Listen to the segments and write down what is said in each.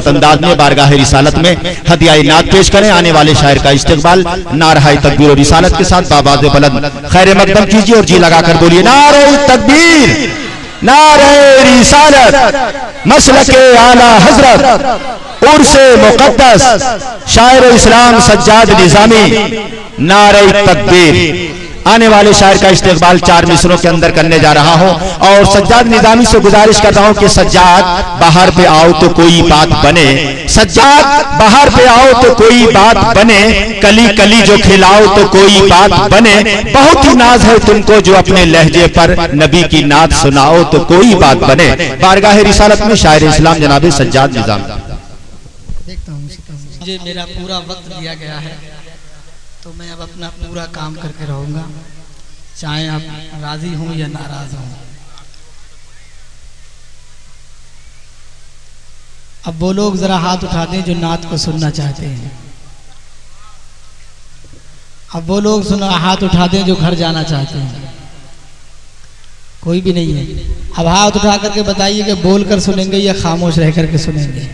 खूबसूरत अंदाज में बारगाह रिसालत में हदिया नात पेश करें। आने वाले शायर का इस्तकबाल नारा तकबीर और रिसालत के साथ बाबाज़ बुलंद खैर मकदम कीजिए और जी लगाकर बोलिए नारे तकबीर, नारे रिसालत, मसलके आला हजरत, उर्से मुक़द्दस, शायर इस्लाम सज्जाद निज़ामी, नारे तकबीर। आने वाले शायर का इस्तकबाल 4 मिसरों के अंदर करने जा रहा हूं और सज्जाद निज़ामी से गुजारिश कर रहा हूं कि सज्जाद बाहर पे आओ तो कोई बात बने, सज्जाद बाहर पे आओ तो कोई बात बने, कली कली जो खिलाओ तो कोई बात बने, बहुत ही नाज है तुमको जो अपने लहजे पर नबी की नात सुनाओ तो कोई बात बने। बारगाह रिसालत में शायर इस्लाम जनाब सज्जाद निज़ामी। मुझे मेरा पूरा वक्त दिया गया है तो मैं अब अपना पूरा काम करके रहूंगा, चाहे आप राजी हों या नाराज हों। अब वो लोग जरा हाथ उठा दें जो नात को सुनना चाहते हैं। अब वो लोग हाथ उठा दें जो घर जाना चाहते हैं। कोई भी नहीं है। अब हाथ उठा करके बताइए कि बोलकर सुनेंगे या खामोश रह करके सुनेंगे।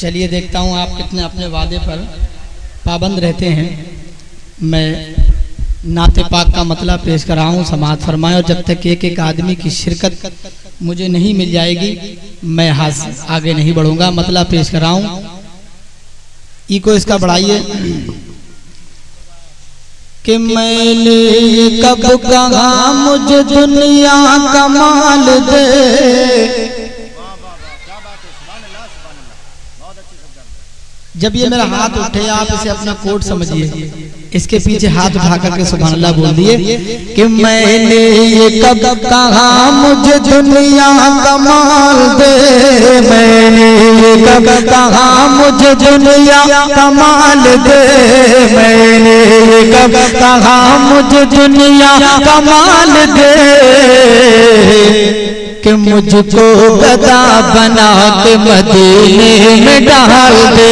चलिए देखता हूं आप कितने अपने वादे पर पाबंद रहते हैं। मैं नाते पाक का मतलब पेश कर रहा हूँ, समाअत फरमाएं। और जब तक एक एक आदमी की शिरकत मुझे नहीं मिल जाएगी मैं हाथ आगे नहीं बढ़ूंगा। मतलब पेश कर रहा हूँ, इको इसका बढ़ाइए कि मैंने कब कहा मुझे दुनिया का माल दे। जब ये मेरा हाथ उठे आप इसे अपना कोड समझिए, इसके पीछे हाथ उठा करके सुभान अल्लाह बोल दिए कि मैंने ये कब कहा मुझे दुनिया का माल दे, मैंने ये कब कहा मुझे दुनिया का माल दे, मैंने ये कब कहा मुझे दुनिया का माल दे कि मुझको गदा बना के मदीने में डाल दे,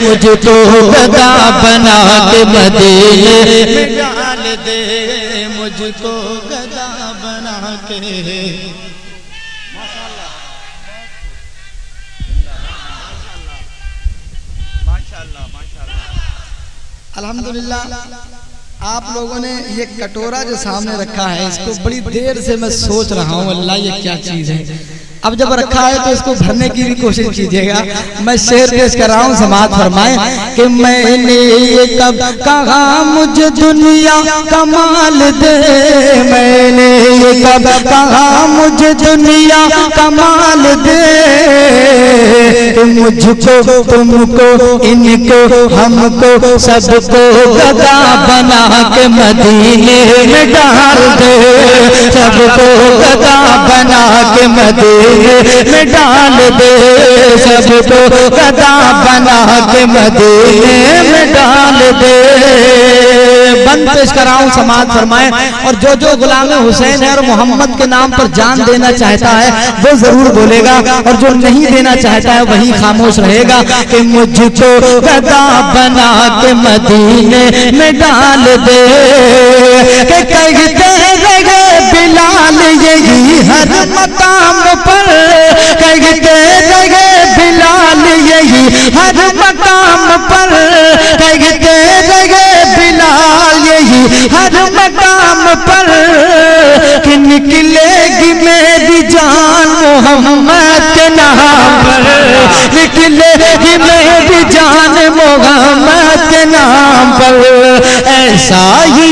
मुझको गदा बना के मदीने में डाल दे, मुझको गदा बना के। अल्हम्दुलिल्लाह आप लोगों ने ये कटोरा जो सामने रखा है इसको बड़ी देर से मैं सोच रहा हूँ अल्लाह ये क्या चीज है। अब जब रखा है तो इसको भरने की भी कोशिश कीजिएगा। मैं शेर पेश कर रहा हूँ, समाअत फरमाएं कि मैंने ये कब कहा मुझे दुनिया का माल दे, मैंने ये कब कहा मुझे दुनिया का माल दे, कि मुझको तुमको इनको हमको सबको गदा बना के मदीने में डाल दे, सबको गदा बना के मदीने में डाल दे, सबको गदा बना के मदीने में डाल दे। बंद पेश कर रहा हूं, समाअत फरमाएं। और जो जो गुलाम हुसैन है और मोहम्मद के नाम पर जान देना चाहता है वो जरूर बोलेगा, और जो नहीं देना चाहता है वही खामोश रहेगा कि मुझको गदा बना के मदीने में डाल दे। कि कहते रहे बिलाल यही हर मकाम पर, कहते रहे बिलाल यही हर मकाम पर, कहते रहे बिलाल यही हर मकाम पर, कि निकलेगी मेरी जान मोहम्मद के नाम पर, निकलेगी मेरी जान मोहम्मद के नाम पर। ऐसा ही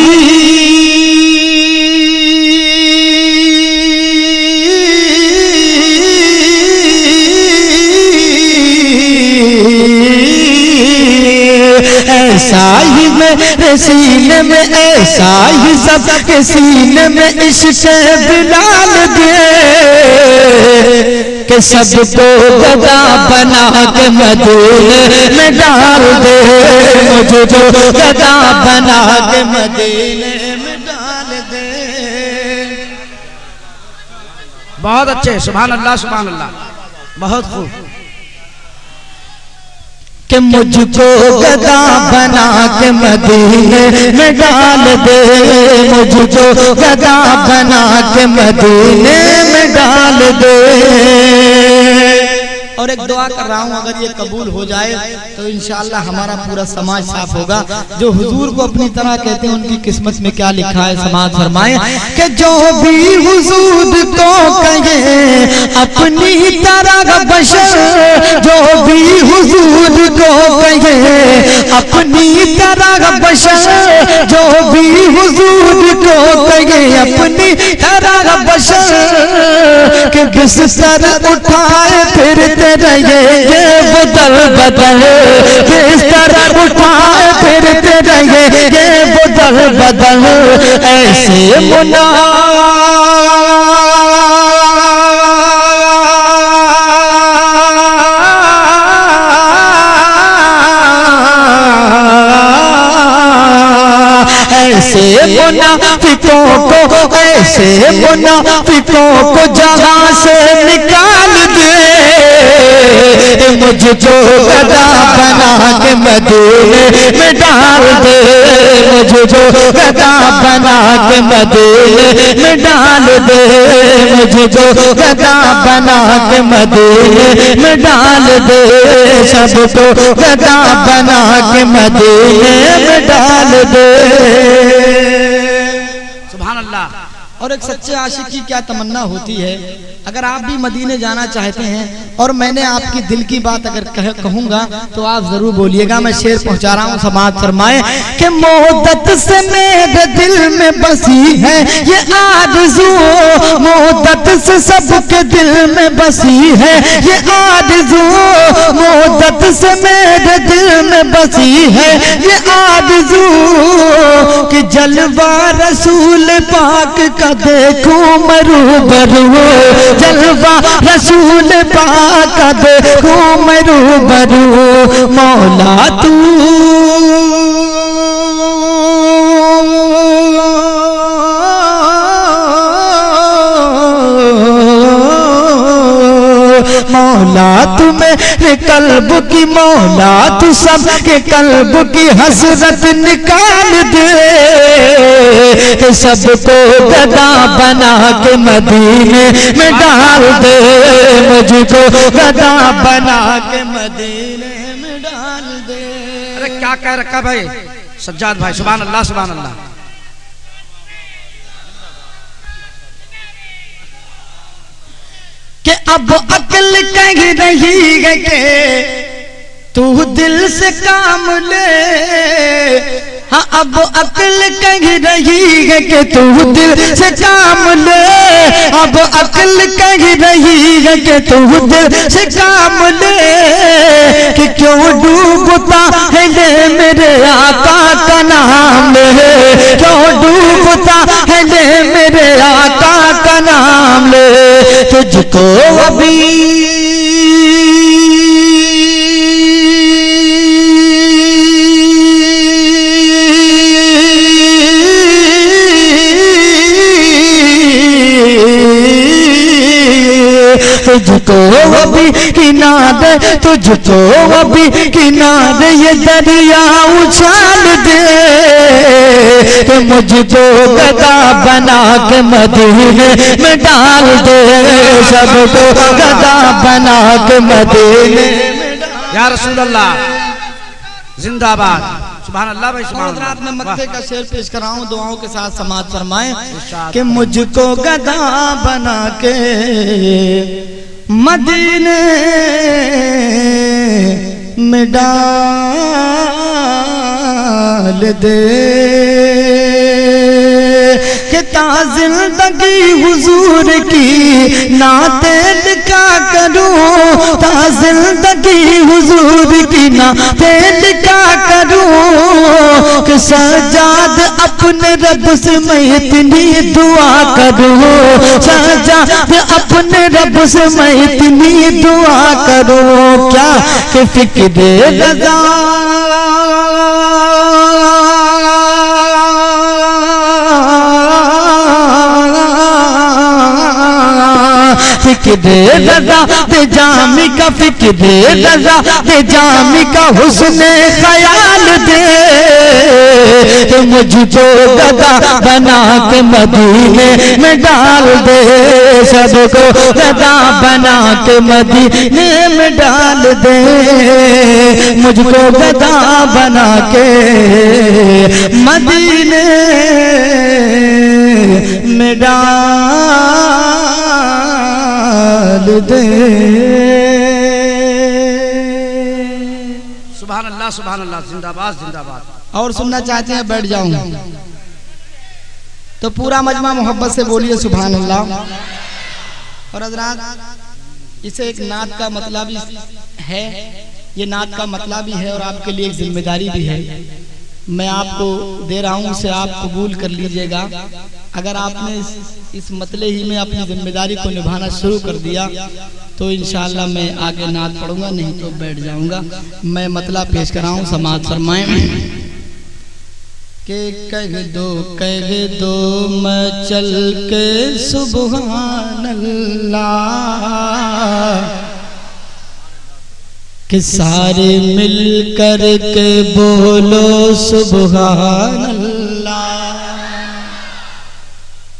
ऐसा ही मेरे सीने में, ऐसा ही सबके सीने में इश्क़ बिलाल दे, कि सबको गदा बना के मदीने में डाल दे, मुझको गदा बना के मदीने में डाल दे। बहुत अच्छे, सुभान अल्लाह सुभान अल्लाह, बहुत खूब। कि मुझको गदा बना के मदीने में डाल दे, मुझको गदा बना के मदीने में डाल दे। और एक दुआ कर रहा हूँ, अगर ये कबूल हो जाए तो इंशाअल्लाह हमारा पूरा समाज साफ होगा। जो हुजूर को अपनी तरह कहते हैं उनकी किस्मत में क्या लिखा है समाज फरमाए कि जो भी हुजूर को कहे अपनी तरह बशर, जो भी हुजूर को कहे अपनी तरह बशर, जो भी हुजूर को कहे अपनी तरह बशर, कि बिस्तर उठाए फिरते रहे ये बदल बदल, बिस्तर उठाए फिरते रहे ये बदल बदल, ऐसे मुना ऐसे मुनाफिकों को, ऐसे मुनाफिकों को जहां से निकाल दे, मुझको गदा बना के मदीने में डाल दे, मुझको गदा बना के मदीने में डाल दे, मुझको गदा बना के मदीने में डाल दे, सबको गदा बना के मदीने में डाल दे। सुभान अल्लाह। और एक सच्चे आशिक की क्या तमन्ना होती है, अगर आप भी मदीने जाना चाहते हैं और मैंने आपकी दिल की बात अगर कहूंगा तो आप जरूर बोलिएगा। मैं शेर पहुंचा रहा हूं, समाज फरमाए कि मोहब्बत से मेरे दिल में बसी है ये आरज़ू, मोहब्बत से सबके दिल में बसी है ये आरज़ू, मोहब्बत से मेरे दिल में बसी है ये आरज़ू, कि जलवा रसूल पाक का देखूं मरू बरू, जलवा रसूल पाक का देखूं मरू बरू, मौला तू मौला तू मेरे कल्ब की, मौला तू सबके कल्ब की हसरत निकाल दे, सबको गदा बना के मदीने में डाल दे, मुझको गदा बना के मदीने में डाल दे। अरे क्या कह रखा भाई सज्जाद भाई, सुभान अल्लाह सुभान अल्लाह। कि अब अक्ल कह रही है कि तू दिल से काम ले, हाँ अब अक्ल कह रही है कि तू दिल से काम ले, अब अक्ल कह रही है कि तू दिल से काम ले, कि क्यों डूबता है ले मेरे आका का नाम ले, क्यों डूबता है ले मेरे आका का नाम ले, तुझको अभी तुझको अभी किनारे, तुझको अभी किनारे ये दरिया उछाल दे, कि मुझको गदा बना के मदीने में डाल दे, सबको गदा बना के मदीने में डाल। या रसूल अल्लाह जिंदाबाद। सुभान अल्लाह भाई सुभान अल्लाह। रात में मक्के का शेर पेश कर रहा हूँ, दुआओं के साथ समाज फरमाएं कि मुझको गदा बना के मदीने में डाल दे, कि जिंदगी हुजूर की नाते लिखा करूं, जिंदगी हुजूर की नाते लिखा करूं, कि सजाद अपने रब से मैं इतनी दुआ करूं, सजाद अपने रब से मैं इतनी दुआ करूं, क्या कि फिक्र रज़ा फिक्र रजा दे जामी का, फिक्र रजा दे जामी का, हुस्न ख्याल दे मुझको गदा बना के मदीने में डाल दे, सबको गदा बना के मदीने में डाल दे, मुझको गदा बना के मदीने में डाल दे। सुभान अल्लाह, सुभान अल्लाह, जिंदाबाद जिंदाबाद। और सुनना चाहते हैं बैठ जाऊं तो पूरा मजमा मोहब्बत से बोलिए सुभान अल्लाह। और हज़रात इसे एक नात का मतलब भी है, ये नात का मतलब भी है और आपके लिए एक जिम्मेदारी भी है। मैं आपको दे रहा हूँ, उसे आप कबूल कर लीजिएगा। अगर आपने इस मतले ही में अपनी जिम्मेदारी को निभाना शुरू कर दिया तो इंशाअल्लाह मैं आगे नात पढ़ूंगा, नहीं तो बैठ जाऊंगा। मैं मतला पेश कर रहा हूँ, समाज फरमाएं के कह दो मैं चल के सुभान अल्लाह, कि सारे मिल कर के बोलो सुभान अल्लाह।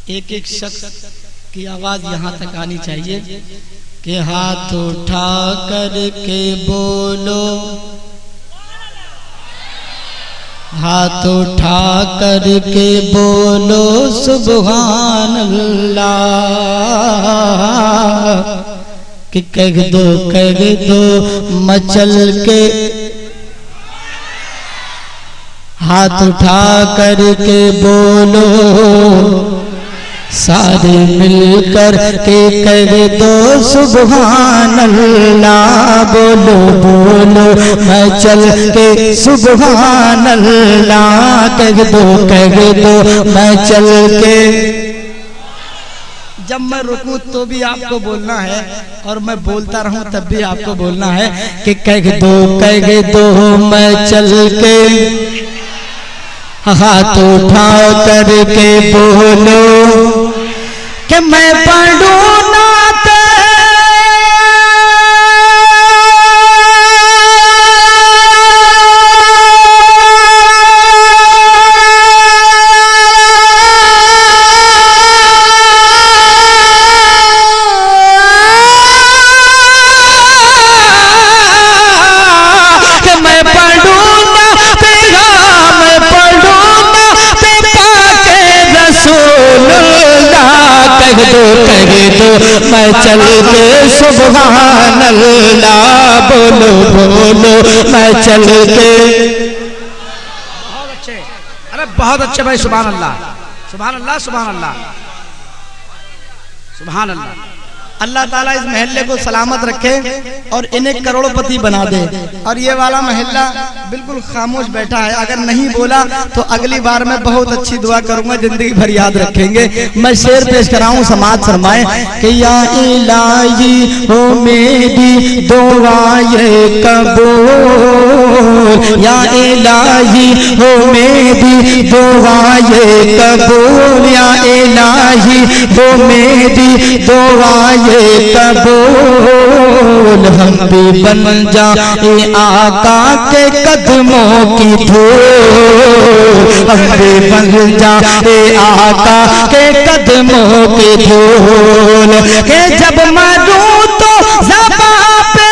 एक एक शख्स की आवाज यहाँ तक आनी चाहिए कि हाथ उठा कर के बोलो, हाथ उठा कर के बोलो सुभान अल्लाह, कि कह दो मचल के, हाथ उठा कर के बोलो, सारे मिलकर के कह दो सुभान अल्लाह, बोलो बोलो मचल के सुभान अल्लाह, कह दो मचल के। जब मैं रुकूं तो भी आपको बोलना है और मैं बोलता रहूं तब भी आपको बोलना है कि कह दो मैं चल के, हाथ उठा कर के बोलो कि मैं पढ़ूं नात, कह दो मैं चल के सुभान अल्लाह, बोलो बोलो मैं चल के। बहुत अच्छे, अरे बहुत अच्छे भाई, सुभान अल्लाह, सुभान अल्लाह, सुभान अल्लाह, सुभान अल्लाह। अल्लाह ताला इस महल्ले को सलामत रखे और इन्हें करोड़पति बना दे। और ये वाला महल्ला बिल्कुल खामोश बैठा है, अगर नहीं बोला तो अगली बार मैं बहुत अच्छी दुआ करूंगा, जिंदगी भर याद रखेंगे। मैं शेर पेश कराऊं, समाज फरमाए कि या इलाही हो मेरी दुआए कबूल, या इलाही हो मेरी दुआए कबूल, या इलाही हो मेरी दुआए कबूल, हम भी बन जाए आका के कदमों की धूल, हम भी बन जाए आका के कदमों की धूल, के जब मरूं तो ज़बां पे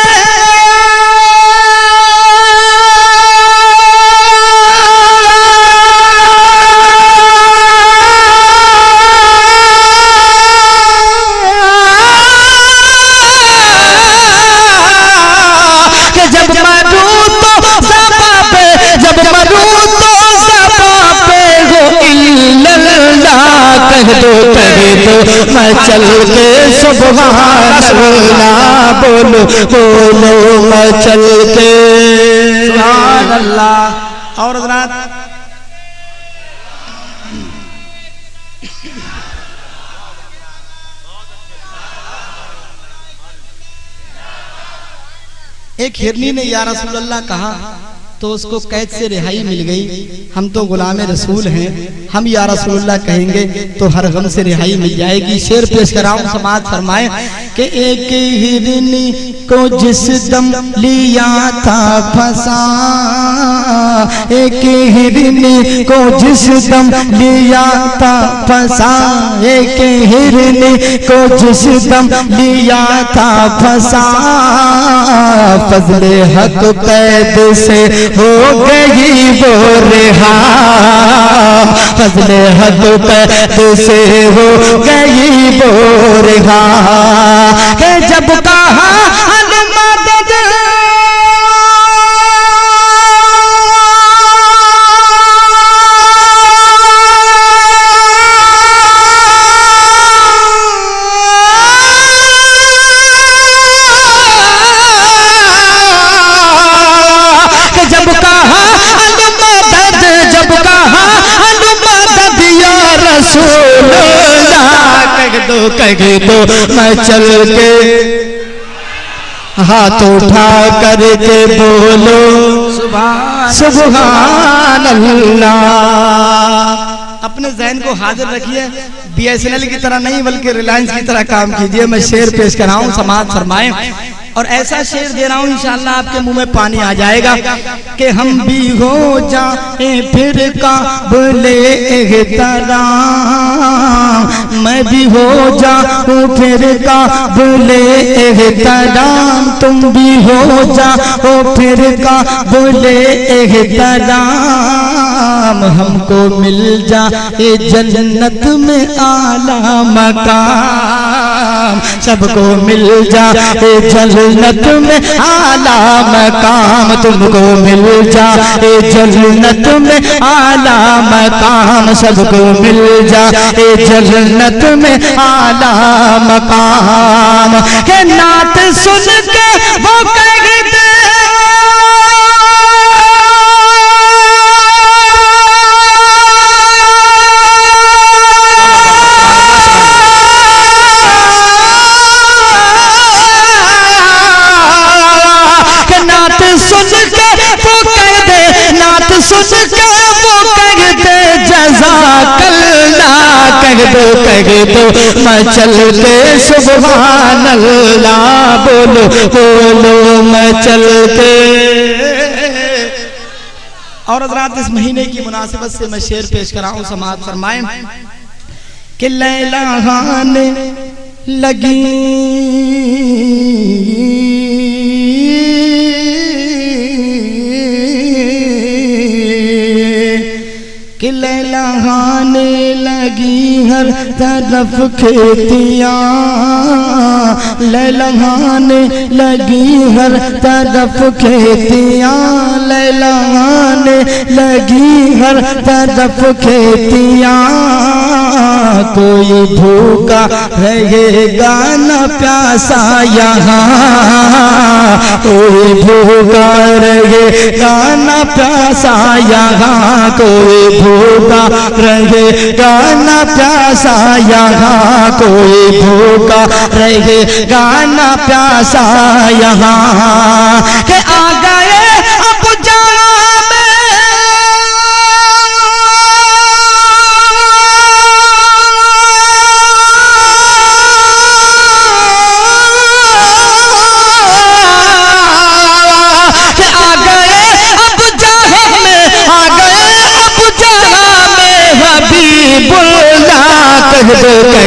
मैं चल के सुभान अल्लाह, बोलो बोलो मैं चल के सुभान अल्लाह। और हज़रात एक हिरनी ने या रसूल अल्लाह कहा तो उसको कैद से रिहाई मिल गई। हम तो गुलाम रसूल हैं, हम या रसूलुल्लाह कहेंगे तो हर गम से रिहाई मिल जाएगी। शेर पेश कराऊं, समाज फरमाए कि एक हिरनी को जिस दम लिया था फंसा, एक हिरनी को जिस दम लिया था फंसा, एक हिरनी को जिस दम लिया था फंसा, फजले हक कैद से हो गई वो रिहा, फजले हक कैद से हो गई वो रिहा। के जब कहा कह दो मैं चल के हाथ उठा करके बोलो सुभान अल्लाह। अपने ज़हन को हाजिर रखिए, BSNL की तरह नहीं बल्कि रिलायंस की तरह काम कीजिए। मैं शेर पेश कर रहा हूँ, समाज फरमाएं। और ऐसा शेर दे रहा हूँ इंशाअल्लाह आपके मुंह में पानी आ जाएगा कि हम भी हो जाए फिर काबिले एहतराम, मैं भी हो जाऊँ फिर काबिले एहतराम, तुम भी हो जाओ फिर काबिले एहतराम, हमको मिल जाए जन्नत में आला मकाम, सबको मिल जाए जन्नत में आला मकाम, तुमको मिल जाए जन्नत में आला मकाम, सबको मिल जाए जन्नत में आला मकाम। के नात सुन के वो कहते कह दो मैं चल के सुभान अल्लाह, बोलो बोलो मैं चल के। और हज़रात इस महीने की मुनासिबत से मैं शेर पेश कर रहा हूँ, समाअत फरमाएं कि लैला गाने लगी कि लैला गाने लगी हर तरफ खेतियाँ, लैला गाने लगी हर तरफ खेतियाँ, लैला गाने लगी हर तरफ खेतियाँ, कोई भूखा रहेगा न प्यासा यहाँ, कोई भूखा रहेगा न प्यासा यहाँ, कोई भूखा रहेगा न प्यासा यहाँ, कोई भूखा रहेगा न प्यासा यहाँ। के आ गए अब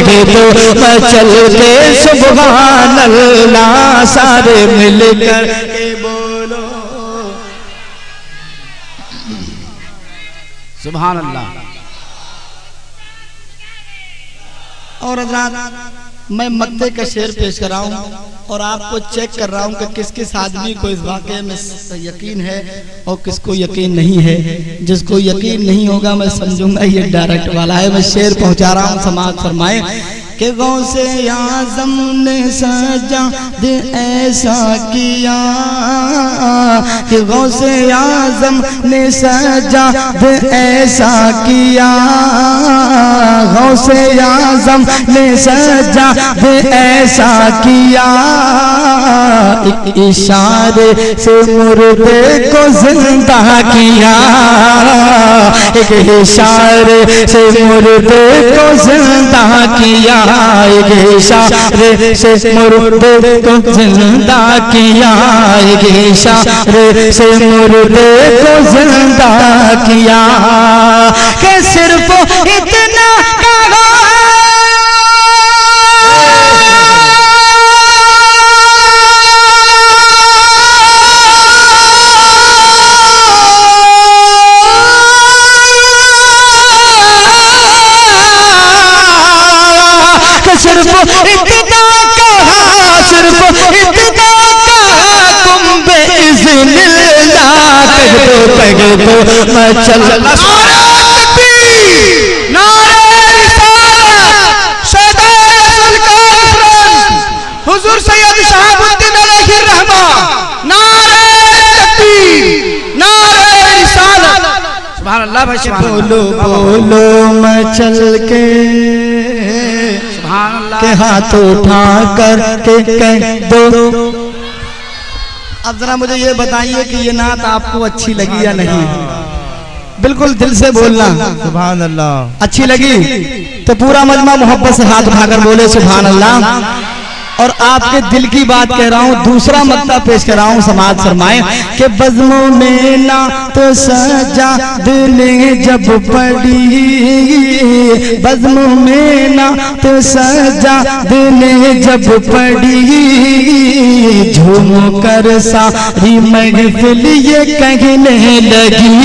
कह दो मैं चल के सुभान अल्लाह, सारे मिलकर के बोलो सुभान अल्लाह। और हज़रात मैं मक्ते का शेर पेश कर रहा हूँ और आपको चेक कर रहा हूँ कि किस किस आदमी को इस वाक़े में यकीन है और किसको यकीन नहीं है। जिसको यकीन नहीं होगा मैं समझूंगा ये डायरेक्ट वाला है। मैं शेर पहुँचा रहा हूँ, समाअत फरमाएं कि गौसे आज़म ने सजा दे ऐसा किया, कि गौसे आज़म ने सजा दे ऐसा किया, गौसे आज़म ने सजा दे ऐसा किया, एक इशारे से मुर्दे को जिंदा किया, एक इशारे से मुर्दे को जिंदा किया, एक इशारे से मुर्दे को जिंदा किया, एक इशारे से मुर्दे को जिंदा किया, कि सिर्फ इतना सिर्फ इतना कहा, सिर्फ इतना कहा, तुम बेइज़्निल्लाह कह दो मैं चल। हुजूर सैयद शहाबुद्दीन अलैहि रहमा, नारे तकबीर, नारे रिसालत। सुभान अल्लाह भाई, बोलो बोलो मैं चल के के हाथ उठा कर के कह दो। अब जरा मुझे ये बताइए कि ये नात आपको अच्छी लगी या नहीं? बिल्कुल दिल से बोलना सुभान अल्लाह। अच्छी लगी तो पूरा मजमा मोहब्बत से हाथ उठाकर बोले सुभान अल्लाह। और आपके दिल की बात कह रहा हूँ, दूसरा मक्ता पेश कर रहा हूँ, समाज फरमाए कि बज़्मों में ना तो सजा दिले जब पड़ी, बज़्मों में ना तो सजा दिले जब पड़ी, झूम कर सारी महफिल ये कहने लगी,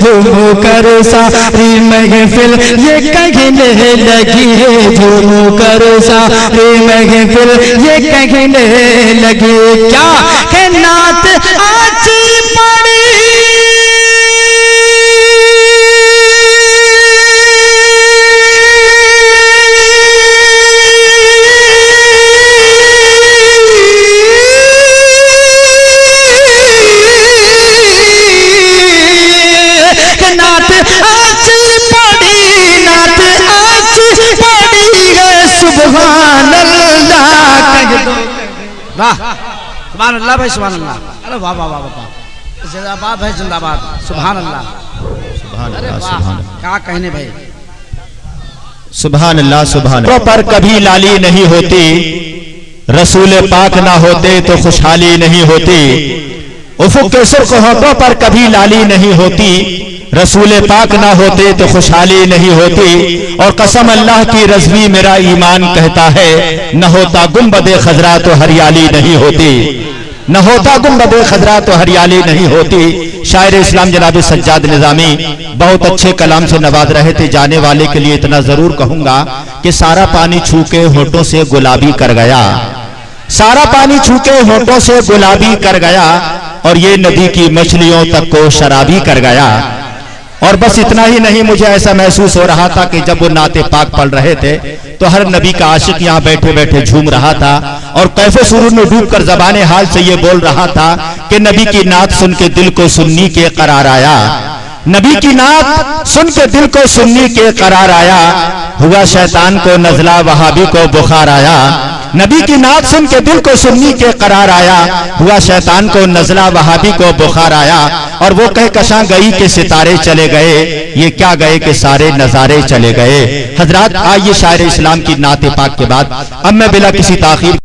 झूम कर सारी महफिल ये कहने लगी, झूम कर सारी महफिल ये कहने लगे क्या है नात अच्छी पड़ी, नात अच्छी पड़ी, नात अच्छी पड़ी है सुभान अल्लाह। वाह सुभान अल्लाह भाई, सुभान अल्लाह। अरे वाह वाह वाह वाह, जिंदाबाद भाई जिंदाबाद, सुभान अल्लाह, सुभान अरे अल्लाह, वाह सुभान क्या कहने भाई, सुभान अल्लाह, सुभान अल्लाह। पर कभी लाली नहीं होती, रसूल पाक ना होते तो खुशहाली नहीं होती, उफुक के सुर्ख होठों पर कभी लाली नहीं होती, रसूल पाक ना होते तो खुशहाली नहीं होती, और कसम अल्लाह की रज़वी मेरा ईमान कहता है, न होता गुंबद खजरा तो हरियाली नहीं होती, न होता गुंबद खजरा तो हरियाली नहीं होती। शायर इस्लाम जनाब सज्जाद निज़ामी बहुत अच्छे कलाम से नवाज रहे थे। जाने वाले के लिए इतना जरूर कहूंगा कि सारा पानी छू के होठों से गुलाबी कर गया, सारा पानी छू के होठों से गुलाबी कर गया, और ये नदी की मछलियों तक को शराबी कर गया। और बस इतना ही नहीं, मुझे ऐसा महसूस हो रहा था कि जब वो नाते पाक पढ़ रहे थे तो हर नबी का आशिक यहाँ बैठे बैठे झूम रहा था, और कैफे सुरूर में डूबकर ज़बाने हाल से ये बोल रहा था कि नबी की नात सुन के दिल को सुन्नी के करार आया, नबी की नात सुन के दिल को सुन्नी के करार आया, हुआ शैतान को नज़ला वहाबी को बुखार आया, नबी की नात सुन के दिल को सुन्नी के करार आया, हुआ शैतान को नज़ला वहाबी को बुखार आया, और वो कहकशां गई के सितारे चले गए, ये क्या गए कि सारे नजारे चले गए। हजरात आइए शायर इस्लाम की नाते पाक के बाद अब मैं बिला किसी ताखीर